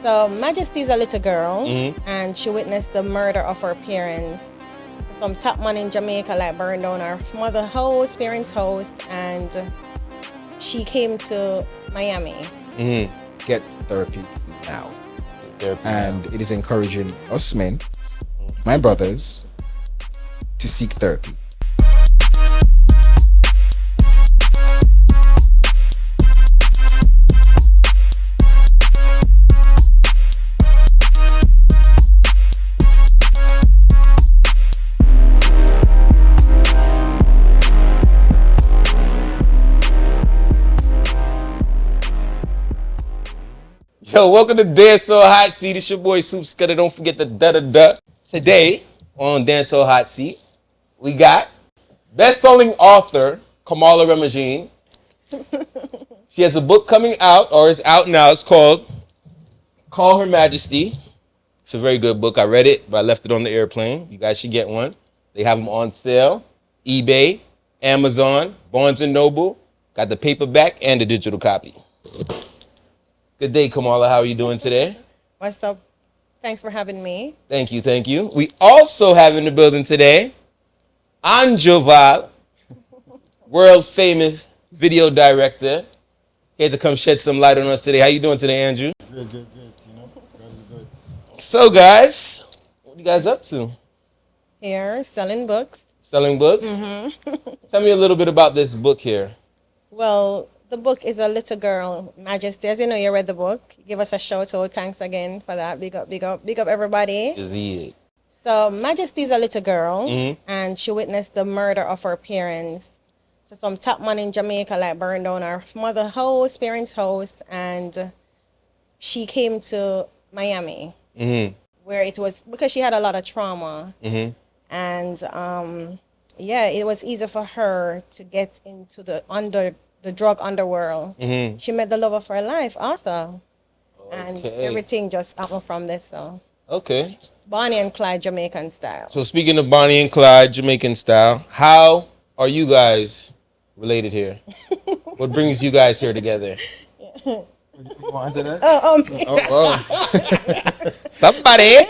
So Majesty is a little girl, and she witnessed the murder of her parents. So some top man in Jamaica like burned down her mother's house, parents' house, and she came to Miami. Get therapy now. And it is encouraging us men, my brothers, to seek therapy. Yo, welcome to Dancehall Hot Seat. It's your boy Soup Scudder. Don't forget the da-da-da. Today on Dancehall Hot Seat, we got best-selling author Comala Remogene. She has a book coming out, or is out now. It's called Her Majesty. It's a very good book. I read it, but I left it on the airplane. You guys should get one. They have them on sale. eBay, Amazon, Barnes & Noble. Got the paperback and the digital copy. Good day, Comala. How are you doing today? What's up? Thanks for having me. Thank you, thank you. We also have in the building today Anju Val, world famous video director. Here to come shed some light on us today. How you doing today, Anju? Good. You know, guys are good. So, guys, what are you guys up to? Here, selling books. Selling books? Tell me a little bit about this book here. Well, the book is A Little Girl, Majesty. As you know, you read the book. Give us a shout out. Thanks again for that. Big up everybody. Is it? So Majesty is a little girl, and she witnessed the murder of her parents. So some top man in Jamaica like burned down her mother's house, parents' house, and she came to Miami, where it was because she had a lot of trauma, and yeah, it was easy for her to get into the drug underworld. She met the love of her life, Arthur, and everything just happened from this. So. Okay. Bonnie and Clyde Jamaican style. So speaking of Bonnie and Clyde Jamaican style, how are you guys related here? What brings you guys here together? You want to answer that? Somebody.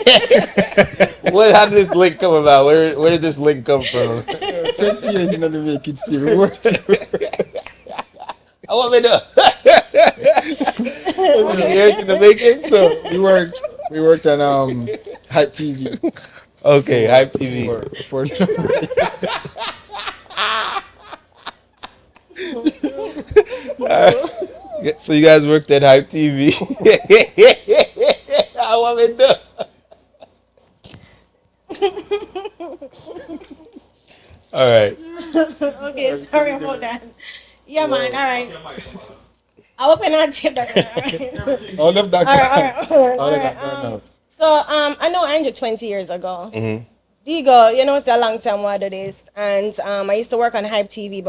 How did this link come about? Where did this link come from? 20 years in the making still. I want me to. 20 years in the making. So we worked on Hype TV. Okay, Hype TV. So you guys worked at Hype TV. I want me to. All right. Okay, sorry about that. Yeah, man. All right. I'll open that tip. All of that. All right. So I know Anju 20 years ago. Digo, you know, it's a long time what it is. And I used to work on Hype TV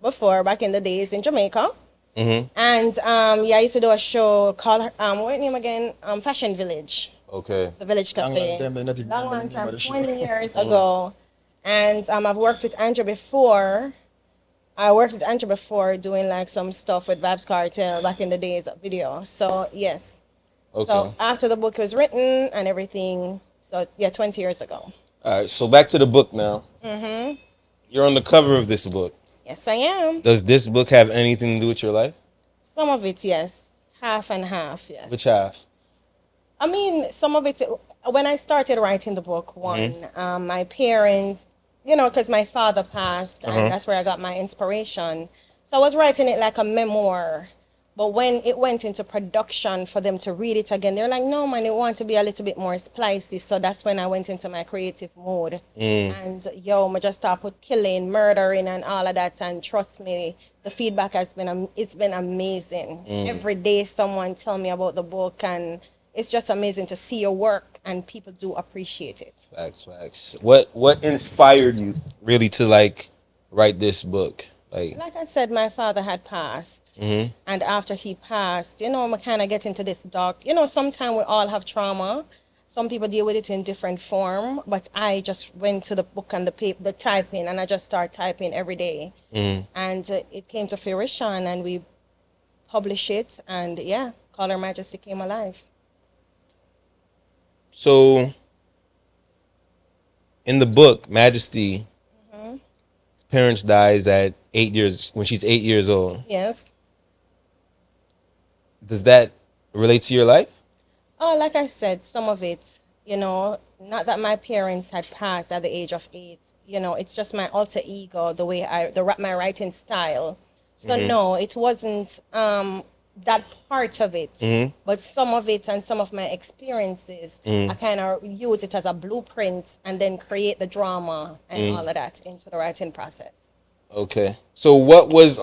before back in the days in Jamaica. And yeah, I used to do a show called what name again? Fashion Village. Okay. The Village Cafe. Long time, 20 years ago. And I've worked with Anju before. I worked with Anju before doing like some stuff with Vibes Cartel back in the days of video. So yes. Okay. So after the book was written and everything, so yeah, 20 years ago. All right. So back to the book now. You're on the cover of this book. Yes, I am. Does this book have anything to do with your life? Some of it, yes. Half and half, yes. Which half? I mean, some of it, when I started writing the book, my parents, you know, because my father passed, and that's where I got my inspiration. So I was writing it like a memoir. But when it went into production for them to read it again, they're like, no, man, it wants to be a little bit more spicy. So that's when I went into my creative mode. And, I just started killing, murdering, and all of that. And trust me, the feedback has been, it's been amazing. Every day someone tell me about the book, and it's just amazing to see your work, and people do appreciate it. Facts. What inspired you really to like write this book? Like I said, my father had passed, and after he passed, I kind of get into this dark. Sometimes we all have trauma. Some people deal with it in different form, but I just went to the book and the typing, and I just started typing every day, and it came to fruition, and we published it, and yeah, Her Majesty came alive. So, in the book, Majesty, his parents dies at 8 years when she's 8 years old. Yes. Does that relate to your life? Oh, like I said, some of it, not that my parents had passed at the age of 8. It's just my alter ego, the way my writing style. So no, it wasn't that part of it, but some of it and some of my experiences, I kind of use it as a blueprint and then create the drama and all of that into the writing process. Okay. So what was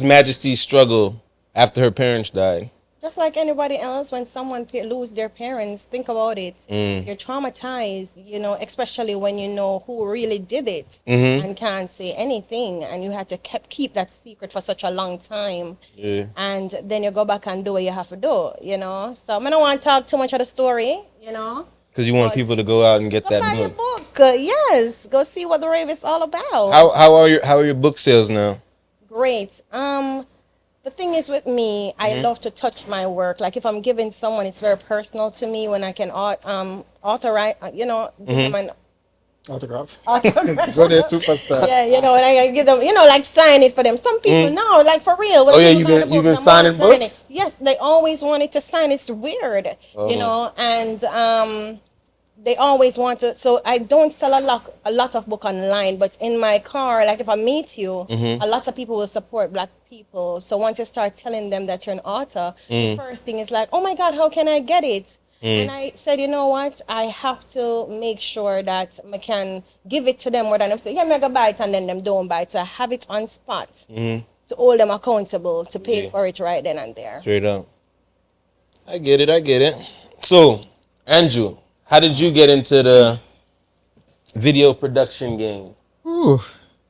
Majesty's struggle after her parents died? Just like anybody else, when someone lose their parents, think about it. You're traumatized, especially when you know who really did it and can't say anything, and you had to keep that secret for such a long time. Yeah. And then you go back and do what you have to do, So I don't want to talk too much of the story, Because you want people to go out and get Go that buy your book. book. Yes, go see what the rave is all about. How are your book sales now? Great. The thing is with me, I love to touch my work. Like if I'm giving someone, it's very personal to me when I can authorize, give them an Autograph. autograph. Go there, superstar. Yeah, and I give them, like sign it for them. Some people know, like for real. When Oh, yeah, people buy the book, you've been they signing wanna sign books? it. Yes, they always wanted to sign. It's weird, and they always want to. So I don't sell a lot of book online, but in my car, like if I meet you, a lot of people will support Black people. So once you start telling them that you're an author, the first thing is like, oh my God, how can I get it? And I said, you know what? I have to make sure that I can give it to them more than I'm saying, yeah, I'm gonna buy it and then them don't buy it. So I have it on spot to hold them accountable to pay for it right then and there. Straight up. I get it. So, Anju, how did you get into the video production game? Ooh.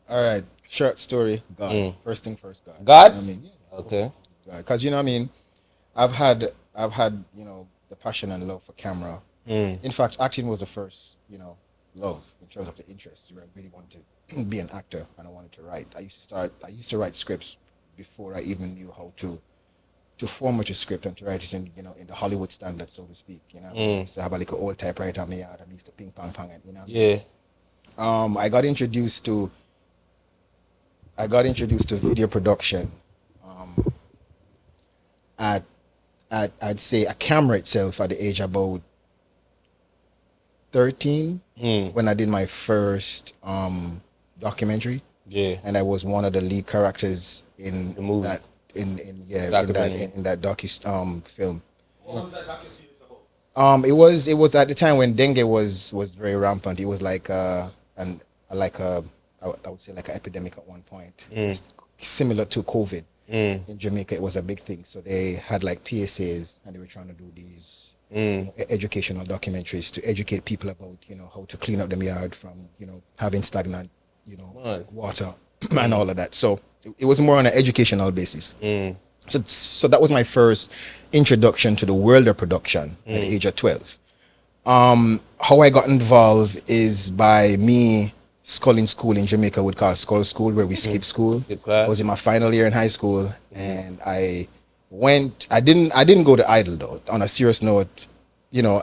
All right. Short story. God. First thing first, God. God? You know what I mean? Yeah. Okay. Because you know what I mean, I've had the passion and love for camera. In fact, acting was the first love in terms of the interest where I really wanted to be an actor and I wanted to write. I used to write scripts before I even knew how to format a script and to write it in the Hollywood standard, so to speak. I used to have a little old typewriter on my yard. I used to ping pong and Yeah. I got introduced to video production at I'd say a camera itself at the age about 13 when I did my first documentary. Yeah. And I was one of the lead characters in The movie. that in that docu film. What was that docu-series about? It was at the time when dengue was very rampant. It was like I would say like an epidemic at one point. It's similar to COVID. In Jamaica, it was a big thing. So they had like PSAs, and they were trying to do these educational documentaries to educate people about how to clean up the yard from having stagnant water and all of that. So it was more on an educational basis. So that was my first introduction to the world of production at the age of 12. How I got involved is by me sculling school in Jamaica, would call Skull School, where we skipped school. Good class. I was in my final year in high school, and I didn't go to Idle though. On a serious note,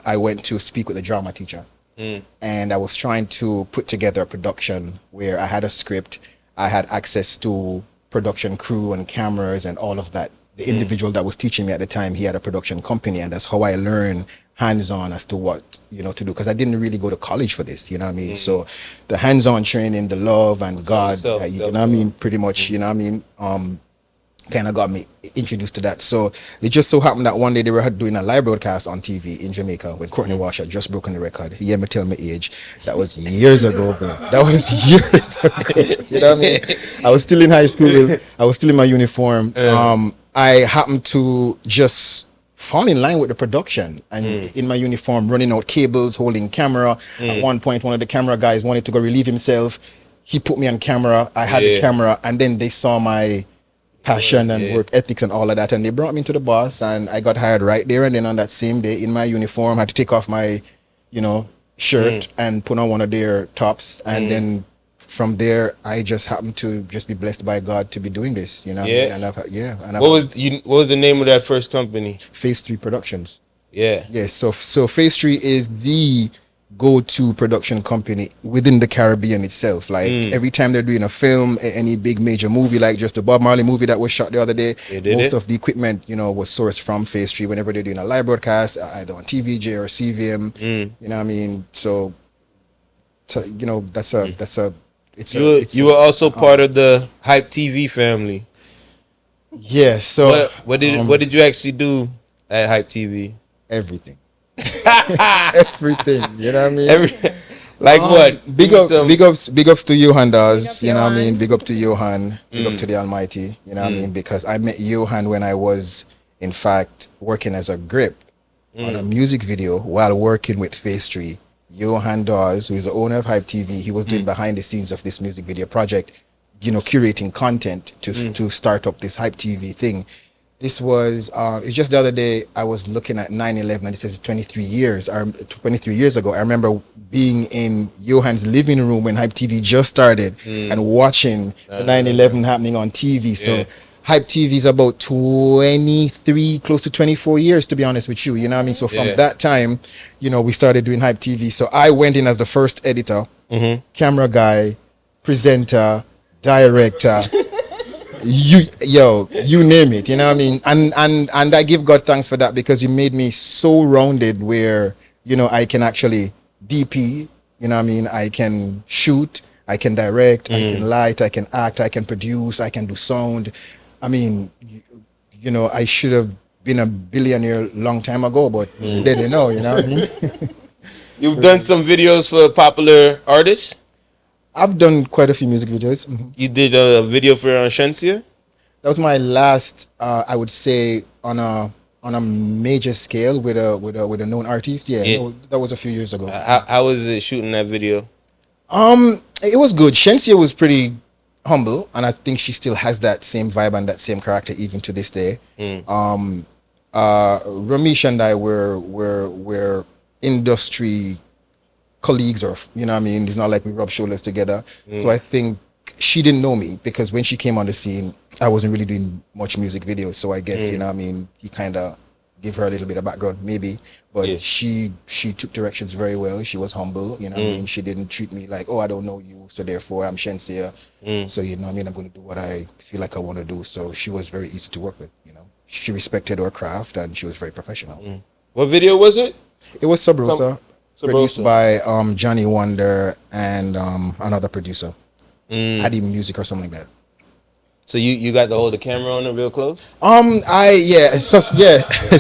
I went to speak with a drama teacher, and I was trying to put together a production where I had a script, I had access to production crew and cameras and all of that. The individual that was teaching me at the time, he had a production company, and that's how I learned hands-on as to what to do, because I didn't really go to college for this, you know what I mean? So the hands-on training, the love and God, you know what I mean, pretty much, you know what I mean, kind of got me introduced to that. So it just so happened that one day they were doing a live broadcast on TV in Jamaica when Courtney Walsh had just broken the record. He hear me tell my age. That was years ago, bro. That was years ago. You know what I mean? I was still in high school. I was still in my uniform. I happened to just fall in line with the production, and in my uniform, running out cables, holding camera. At one point, one of the camera guys wanted to go relieve himself. He put me on camera. I had the camera, and then they saw my passion and work ethics and all of that, and they brought me to the boss, and I got hired right there and then on that same day in my uniform. I had to take off my shirt and put on one of their tops, and then from there I just happened to just be blessed by God to be doing this, and What was the name of that first company? Phase 3 Productions. Yeah. Yeah, so Phase 3 is the go-to production company within the Caribbean itself. Like every time they're doing a film, any big major movie, like just the Bob Marley movie that was shot the other day, They did most it? of the equipment, was sourced from Phase 3 whenever they're doing a live broadcast, either on TVJ or CVM. You know what I mean? So that's a You were also part of the Hype TV family. yeah. So What did you actually do at Hype TV? everything, everything. You know what I mean? Like what? Big Give me up, some- big ups to Johan does, Big up you know what I mean? Johan. Big up to Johan, big up to the Almighty, you know what I mean? Because I met Johan when I was, in fact, working as a grip on a music video while working with Phase 3. Johan Dawes, who is the owner of Hype TV, he was doing behind the scenes of this music video project, curating content to start up this Hype TV thing. This was, it's just the other day, I was looking at 9/11, and this is 23 years ago. I remember being in Johan's living room when Hype TV just started and watching the 9/11 happening on TV. So Yeah. Hype TV is about 23, close to 24 years, to be honest with you. You know what I mean? So from Yeah. that time, we started doing Hype TV. So I went in as the first editor, camera guy, presenter, director. You name it, you know what I mean? And I give God thanks for that, because you made me so rounded where, I can actually DP, you know what I mean? I can shoot, I can direct, I can light, I can act, I can produce, I can do sound. I mean, I should have been a billionaire long time ago, but they didn't know, you know what I mean? You've done some videos for popular artists. I've done quite a few music videos. You did a video for Shenseea. That was my last, I would say, on a major scale with a known artist. Yeah. Yeah. That was a few years ago. How was it shooting that video? It was good. Shenseea was pretty humble, and I think she still has that same vibe and that same character even to this day. Ramesh and I were industry colleagues, or you know what I mean, it's not like we rub shoulders together. So I think she didn't know me, because when she came on the scene, I wasn't really doing much music videos. So I guess you know what I mean, he kind of give her a little bit of background maybe, but Yeah. she took directions very well. She was humble, you know what I mean. She didn't treat me like, oh, I don't know you, so therefore I'm Shenseea, so you know what I mean, I'm going to do what I feel like I want to do. So she was very easy to work with, she respected her craft, and she was very professional. What video was it? It was Sub Rosa, Sub produced Rosa. by Johnny Wonder and another producer, Addy Music or something like that. So you got to hold the camera on it real close?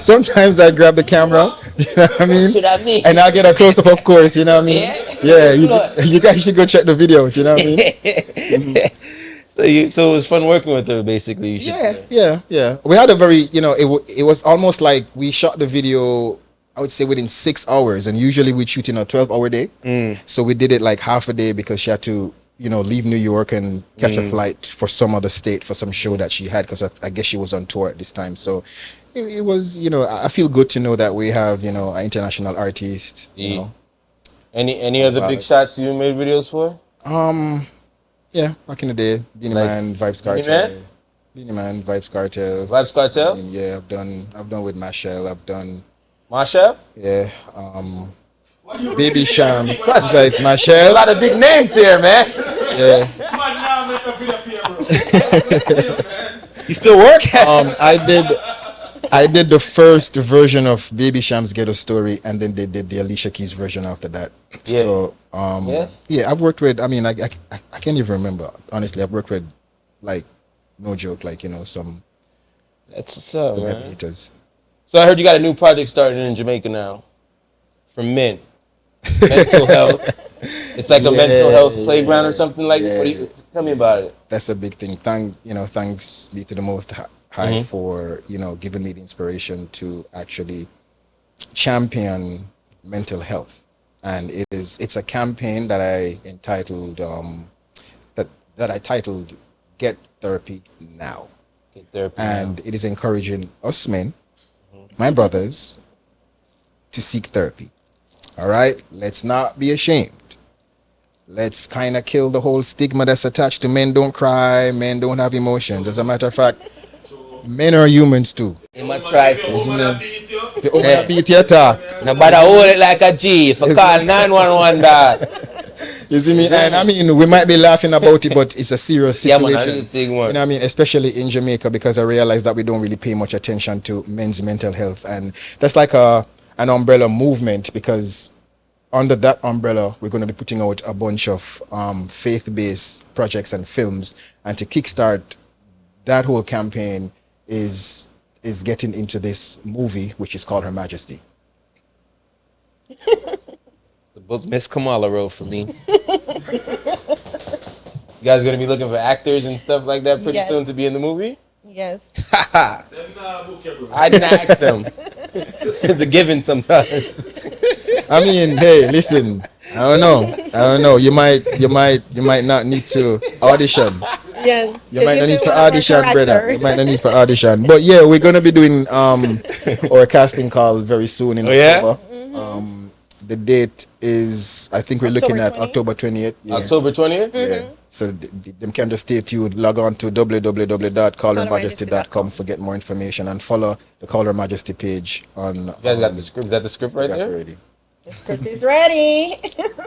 Sometimes I grab the camera, you know what I mean? What I mean. And I get a close up, of course, you know what I mean? Yeah, you guys should go check the video, you know what I mean? So it was fun working with her, basically. You should say. Yeah. We had a very, it was almost like we shot the video, I would say, within 6 hours, and usually we shoot in a 12-hour day. So we did it like half a day, because she had to, leave New York and catch a flight for some other state for some show that she had, because I guess she was on tour at this time. So it was, I feel good to know that we have, an international artist, Any other big shots you made videos for? Yeah, back in the day, Beanie Man, Vibes Cartel. Beanie Man, Vibes Cartel. Vibes Cartel? I mean, yeah, I've done with Mashell, I've done, Mashup? yeah, Baby Sham, it's like A Mashell, lot of big names here, man. yeah. Man, now make a video for you, bro. You still work? I did the first version of Baby Sham's Ghetto Story, and then they did the Alicia Keys version after that. Yeah. So, Yeah? I've worked with, I mean, I can't even remember, honestly. I've worked with, like, no joke, like, some That's what's up, heavy man. hitters. So I heard you got a new project starting in Jamaica now. For men. Mental health. It's like a mental health playground or something like that. Tell me about it. That's a big thing. Thanks be to the Most High for, giving me the inspiration to actually champion mental health. And it's a campaign that I entitled, that I titled Get Therapy Now. Get therapy And it is encouraging us men, my brothers, to seek therapy. All right? Let's not be ashamed. Let's kind of kill the whole stigma that's attached to men don't cry, men don't have emotions. As a matter of fact, men are humans too. in my tri-state. Isn't it? Beat you, If you open a beat, you talk. Nobody hold it like a G. If I call 911 that. You see me? And I mean, we might be laughing about it, but it's a serious Yeah, man, situation. that's the thing, You man. know what I mean? Especially in Jamaica, because I realize that we don't really pay much attention to men's mental health. And that's like an umbrella movement, because under that umbrella, we're going to be putting out a bunch of faith-based projects and films. And to kickstart that whole campaign is getting into this movie, which is called Her Majesty. The book Miss Comala wrote for me. You guys gonna be looking for actors and stuff like that pretty Yes. soon to be in the movie? Yes. I didn't ask them. It's a given sometimes. I mean, hey, listen. I don't know. You might not need to audition. Yes. You might not need say for one of our audition, brother. You characters. might not need for audition. But yeah, we're gonna be doing our casting call very soon in Oh, yeah? October. The date is, I think we're looking October at 20th? October 20th. Yeah. October 20th? Yeah. So them can just stay tuned. Log on to www.callermajesty.com for get more information, and follow the Call Her Majesty page on. You guys got the script? Is that the script right there? already. The script is ready.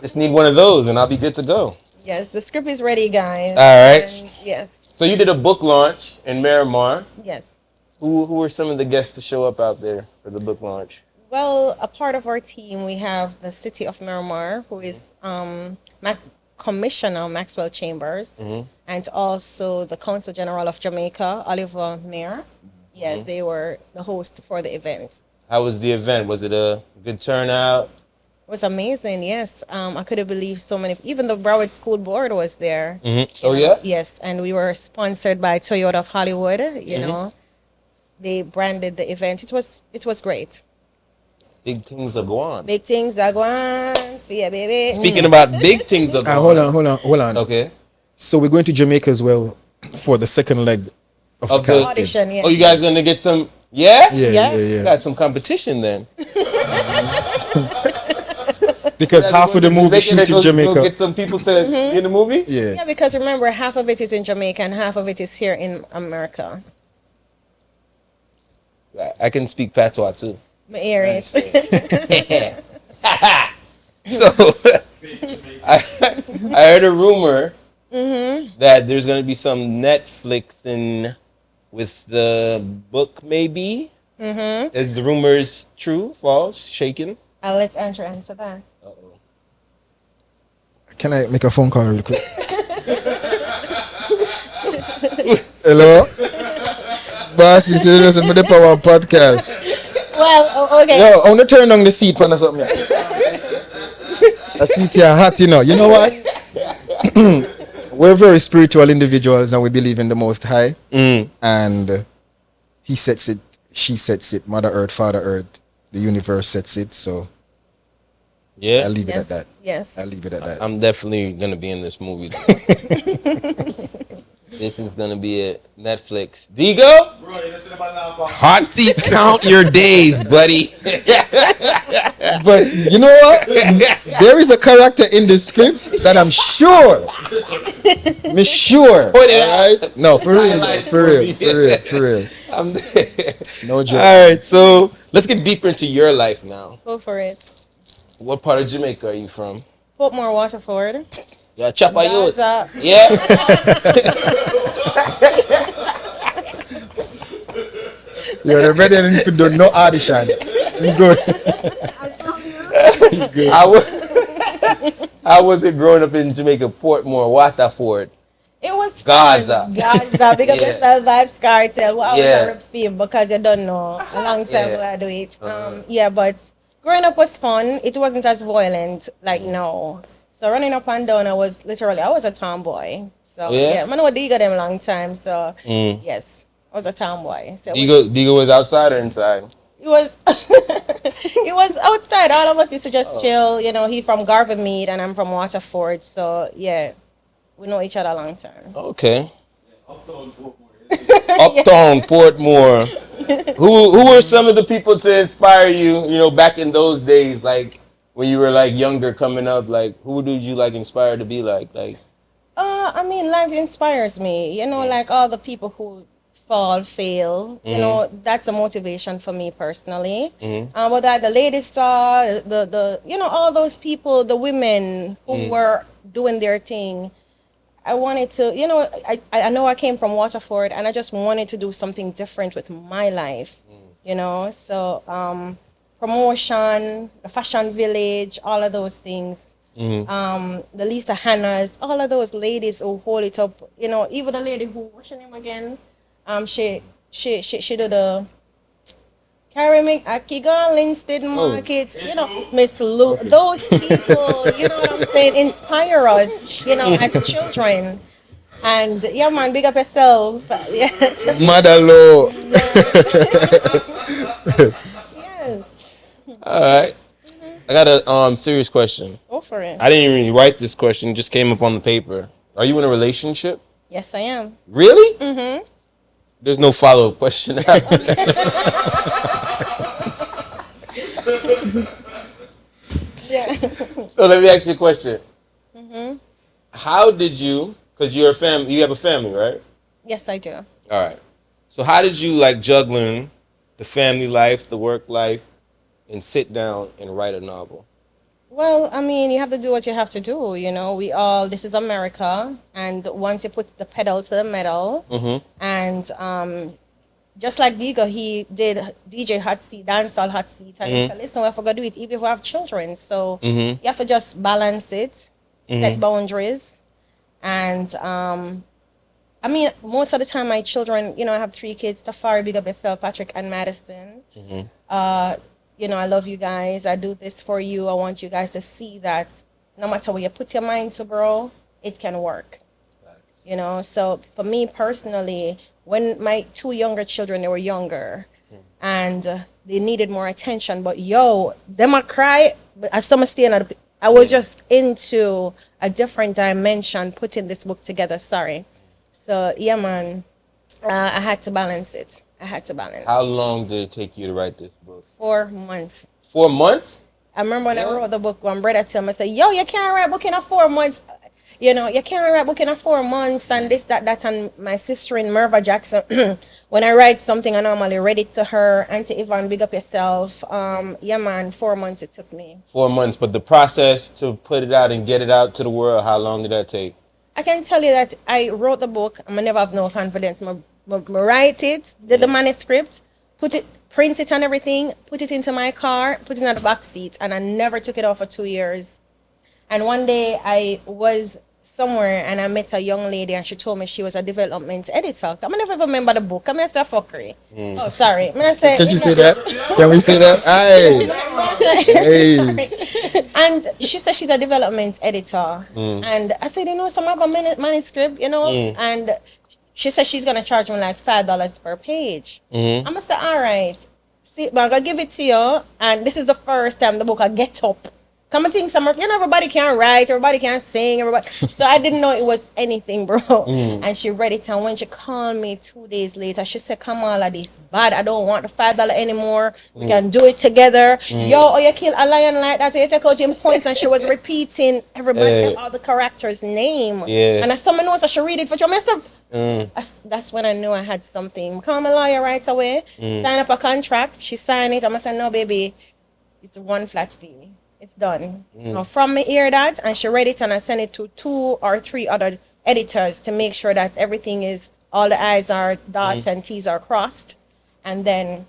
Just need one of those and I'll be good to go. Yes, the script is ready, guys. All right. And yes. So you did a book launch in Miramar. Yes. Who were some of the guests to show up out there for the book launch? Well, a part of our team, we have the city of Miramar, who is Commissioner Maxwell Chambers, and also the Council General of Jamaica, Oliver Mayer. Yeah, they were the host for the event. How was the event? Was it a good turnout? It was amazing, yes. I couldn't believe so many, even the Broward School Board was there. Oh, yeah? Yes, and we were sponsored by Toyota of Hollywood, you know. They branded the event. It was great. Big things are going on. Big things are going for you, baby. Speaking about big things are going Hold on. Okay. So we're going to Jamaica as well for the second leg of the Of the casting. Audition, yes. Oh, you guys gonna get some? Yeah? Yeah. Got some competition then. Because half of the movie shoot in Go Jamaica. get some people to be in the movie? Yeah. Yeah, because remember, half of it is in Jamaica and half of it is here in America. I can speak patois too. My ears. So I heard a rumor that there's gonna be some Netflixing with the book, maybe. Is the rumors true, false, shaken? I'll let Andrew answer that. Can I make a phone call real quick? Hello? Boss, you see this is the Power Podcast. Well, okay. Yo, I want to turn on the seat for something. The seat here hot, you know. You know what? We're very spiritual individuals and we believe in the Most High. And he sets it, she sets it, Mother Earth, Father Earth, the universe sets it. So Yeah. I'll leave it Yes. at that. Yes. I'll leave it at that. I'm definitely gonna be in this movie. This is gonna be a Netflix. Digo? Hot seat, count your days, buddy. But you know what? There is a character in the script that I'm sure. Me sure. Point it Alright? No, for real. Highlight For for real. me. For real. For real. I'm there. No joke. All right, so let's get deeper into your life now. Go for it. What part of Jamaica are you from? Portmore, Waterford. Yeah, Chapa youth. Gaza. Yeah. You're ready and if you do no audition. You good. How was it growing up in Jamaica, Portmore, Waterford? It was Gaza. fun. Gaza. Big up Yeah. your style vibes cartel. Well, I was Yeah. a rip feel because you don't know. A long time Yeah. ago I do it. Yeah, but growing up was fun. It wasn't as violent like now. So running up and down, I was a tomboy. So Yeah? yeah, I know Digo them long time. So yes, I was a tomboy. So Digo was outside or inside? it was it was outside. All of us used to just chill. You know, he from Garvermead and I'm from Waterford. So yeah, we know each other a long time. Okay. Uptown, Portmore. Who were some of the people to inspire you, you know, back in those days, like when you were like younger coming up, like who did you like inspire to be like? I mean, life inspires me. You know, like all the people who fall, fail. You know, that's a motivation for me personally. But that the lady star, the you know, all those people, the women who were doing their thing. I wanted to, you know, I know I came from Waterford and I just wanted to do something different with my life, you know. So promotion, the fashion village, all of those things. The Lisa Hannahs, all of those ladies who hold it up, you know, even the lady who, what's her name again? She did the Carrie Kigan, Linstead Markets, you know, Miss Lou. Those people, you know what I'm saying, inspire us, you know, as children. And yeah, man, big up yourself. Yes. Mother law. Yes. All right. I got a serious question. Go for it. I didn't even write this question; it just came up on the paper. Are you in a relationship? Yes, I am. Really? Mm-hmm. There's no follow-up question after that. Yeah. So let me ask you a question. How did you? Because you're a family. You have a family, right? Yes, I do. All right. So how did you like juggling the family life, the work life, and sit down and write a novel? Well, I mean, you have to do what you have to do. You know, this is America. And once you put the pedal to the metal, and just like Digo, he did DJ Hot Seat, Dancehall Hot Seat. And he said, listen, we forgot to do it even if we have children. So you have to just balance it, set boundaries. And I mean, most of the time, my children, you know, I have 3 kids, Tafari, big up yourself, Patrick and Madison. You know, I love you guys. I do this for you. I want you guys to see that no matter what you put your mind to, bro, it can work. You know, so for me personally, when my 2 younger children, they were younger and they needed more attention, but them I cry, but I still stay in I was just into a different dimension putting this book together. Sorry. So, yeah, man, I had to balance it. How long did it take you to write this book? 4 months. 4 months? I remember when I wrote the book, one brother told me, I said, yo, you can't write a book in 4 months. You know, you can't write a book in 4 months and this, that. And my sister in Merva Jackson, when I write something, I normally read it to her. Auntie Yvonne, big up yourself. Yeah, man, 4 months it took me. 4 months, but the process to put it out and get it out to the world, how long did that take? I can tell you that I wrote the book. I never have no confidence. I write it, did the manuscript, print it and everything, put it into my car, put it in the back seat, and I never took it off for 2 years. And one day I was somewhere and I met a young lady and she told me she was a development editor. I never remember the book. I'm a fuckery. Oh, sorry. Can you say that? Can we say that? Hey. And she said she's a development editor. And I said, you know, some of a manuscript, you know, and she said she's gonna charge me like $5 per page. I'm gonna say, all right. See, but I'm gonna give it to you. And this is the first time the book I get up. Come and think you know, everybody can write, everybody can sing, so I didn't know it was anything, bro. And she read it, and when she called me 2 days later, she said, Kamala, this bad, I don't want the $5 anymore. We can do it together. Yo, you kill a lion like that, so you take out your points. And she was repeating everybody, all the characters' name. And as someone knows, I should read it for you. That's when I knew I had something. Call my lawyer right away, sign up a contract. She signed it. I'm gonna say, no, baby, it's 1 flat fee. It's done. Now, from me hear that, and she read it, and I sent it to 2 or 3 other editors to make sure that everything is, all the I's are dots and T's are crossed. And then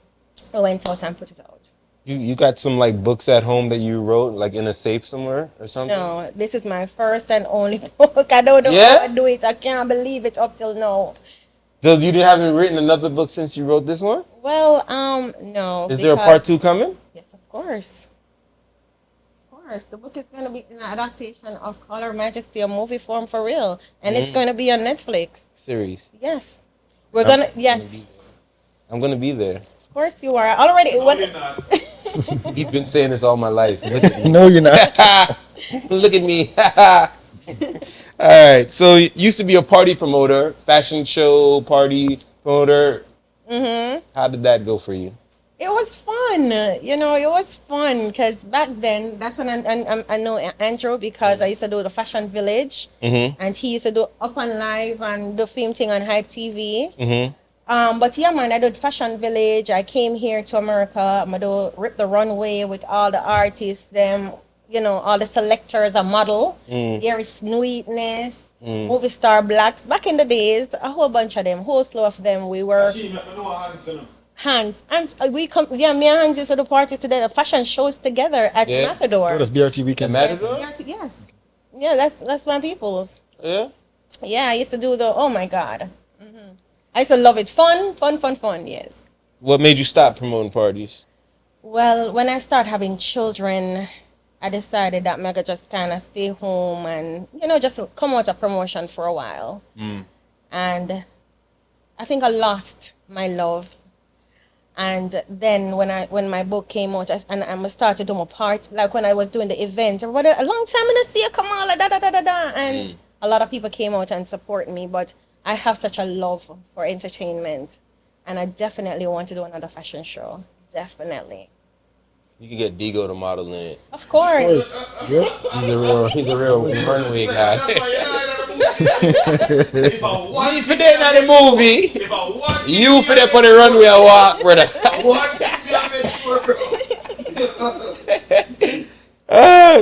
I went out and put it out. You got some like books at home that you wrote, like in a safe somewhere or something? No, this is my first and only book. I don't know how to do it. I can't believe it up till now. So you haven't written another book since you wrote this one? Well, no. Is there a part 2 coming? Yes, of course. The book is going to be an adaptation of Her Majesty, a movie form for real. And it's going to be on Netflix. Series. Yes. We're going to, yes. I'm going to be there. Of course you are. Already. No, you're not. He's been saying this all my life. Look at me. No, you're not. Look at me. All right. So you used to be a party promoter, fashion show party promoter. How did that go for you? It was fun, you know. It was fun because back then, that's when I know Andrew, because I used to do the Fashion Village, and he used to do Up on Live and the film thing on Hype TV. But yeah, man, I did Fashion Village. I came here to America. I do Rip the Runway with all the artists, them, all the selectors, a model. There is Sweetness, Movie Star Blacks. Back in the days, a whole bunch of them, whole slew of them. We were Hands. We come, yeah, me and Hans used to do party today, the fashion shows together at Matador. Oh, that's BRT weekend. Matador? Yes. Yeah, that's my people's. Yeah. Yeah, I used to do the, oh my God. I used to love it. Fun, yes. What made you stop promoting parties? Well, when I start having children, I decided that I could just kind of stay home and, just come out of promotion for a while. And I think I lost my love. And then when my book came out, I started doing my part, like when I was doing the event, everybody, a long time I see you, Comala, and a lot of people came out and support me. But I have such a love for entertainment, and I definitely want to do another fashion show. Definitely. You can get Digo to model in it. Of course. Yep. He's a real runway guy. If I Me want for that not a movie. if I want You for that for the runway I walk, brother.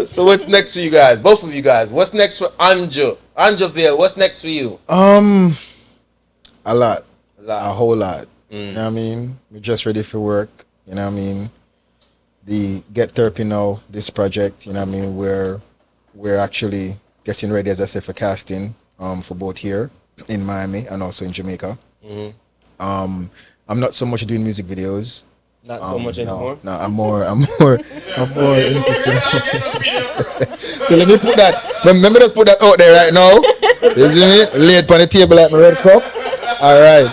So what's next for you guys? Both of you guys. What's next for Anju? Anju Val, what's next for you? A lot. A whole lot. You know what I mean? We're just ready for work. You know what I mean? The Get Therapy Now, this project, you know what I mean? We're actually getting ready, as I said, for casting for both here in Miami and also in Jamaica. I'm not so much doing music videos. Not so much anymore. No, I'm more interested. So let me put that. Remember, just put that out there right now. You see me? Lay it on the table like my red cup. All right.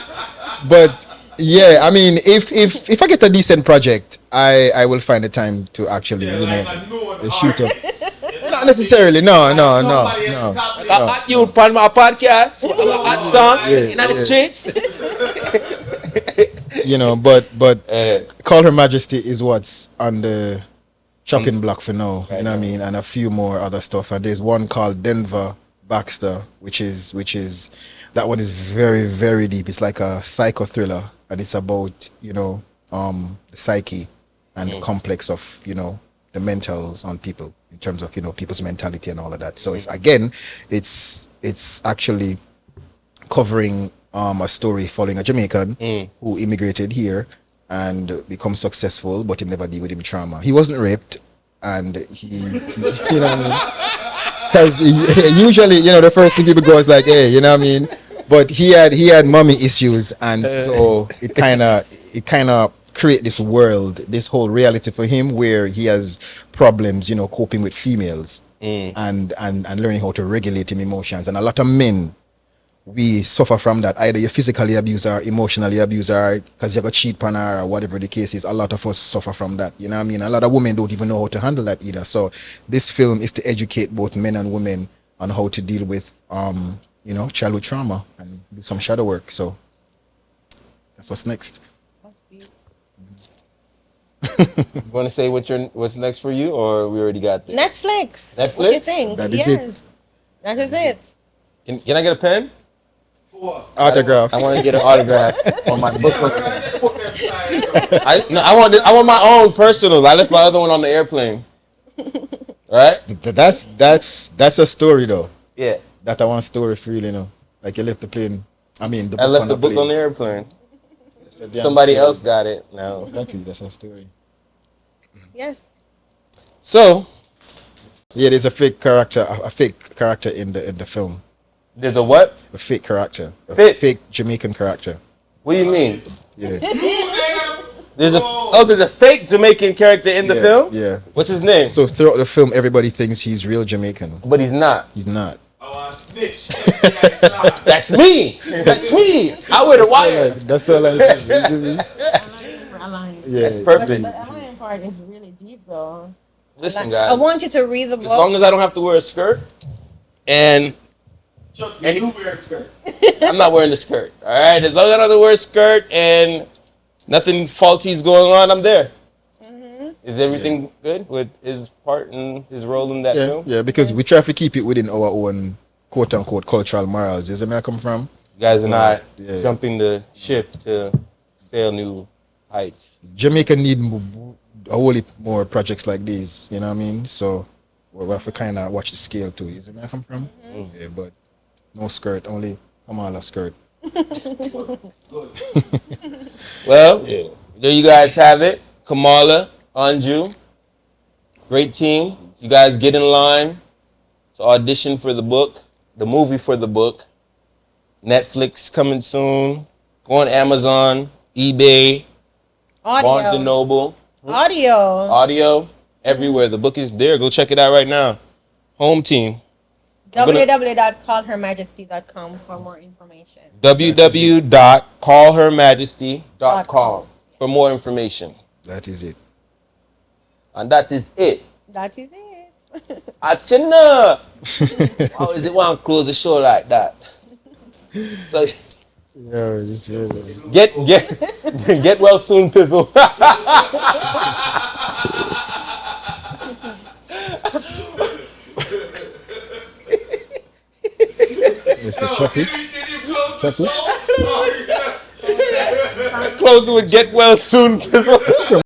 But yeah, I mean, if I get a decent project, I will find the time to actually, shoot up. Not necessarily. No. You on my podcast? Hot song in the streets? But Call Her Majesty is what's on the chopping block for now. You know what I mean? And a few more other stuff. And there's one called Denver Baxter, which is that one is very, very deep. It's like a psycho thriller, and it's about the psyche and the complex of the mentals on people in terms of people's mentality and all of that. So it's actually covering a story following a Jamaican who immigrated here and become successful, but he never deal with him trauma. He wasn't raped, and he you know what I mean? Because usually the first thing people go is like, hey, you know what I mean? But he had mommy issues, and so it kind of create this world, this whole reality for him where he has problems, coping with females and learning how to regulate his emotions. And a lot of men, we suffer from that. Either you physically abuse her, emotionally abuse her, because you got cheat on her or whatever the case is. A lot of us suffer from that. You know what I mean? A lot of women don't even know how to handle that either. So this film is to educate both men and women on how to deal with childhood trauma and do some shadow work. So that's what's next. You want to say what's next for you, or we already got there? Netflix. What do you think? That is it. That is it. Can I get a pen? Autograph. I want to get an autograph on my book. I want my own personal. I left my other one on the airplane. All right. That's a story though. Yeah. That I want story for you, like you left the plane. I mean, I left the book on the airplane. Somebody else got it now. Exactly, that's a story. Yes. So, yeah, there's a fake character in the film. There's a what? A fake character. Fake Jamaican character. What do you mean? Yeah. There's a fake Jamaican character in the film? Yeah. What's his name? So throughout the film, everybody thinks he's real Jamaican. But he's not. He's not. Snitch. That's me. That's me. I wear the wire. That's all I do. You see me? Yeah. That's perfect. But the Lion part is really deep, though. Listen, guys. I want you to read the book. As long as I don't have to wear a skirt, and Just me, you wear a skirt. I'm not wearing the skirt. All right. As long as I don't have to wear a skirt and nothing faulty is going on, I'm there. Is everything good with his part and his role in that film? Yeah, because we try to keep it within our own quote-unquote cultural morals. You see where I come from? You guys are not yeah. jumping the ship to sail new heights. Jamaica need a whole heap more projects like these. You know what I mean? So we have to kind of watch the scale too. Is it where I come from? Yeah, but no skirt, only Comala skirt. Well, there you guys have it. Comala, Anju, great team. You guys get in line to audition for the book, the movie for the book. Netflix coming soon. Go on Amazon, eBay, Barnes and Noble, audio, everywhere. The book is there. Go check it out right now. Home team. www.callhermajesty.com for more information. www.callhermajesty.com for more information. That is it. And that is it. That is it. Achina! How is it want to close the show like that? So Yeah, just really. get well soon, Pizzle. It's a chocolate. Chocolate. Close it with get well soon, Pizzle.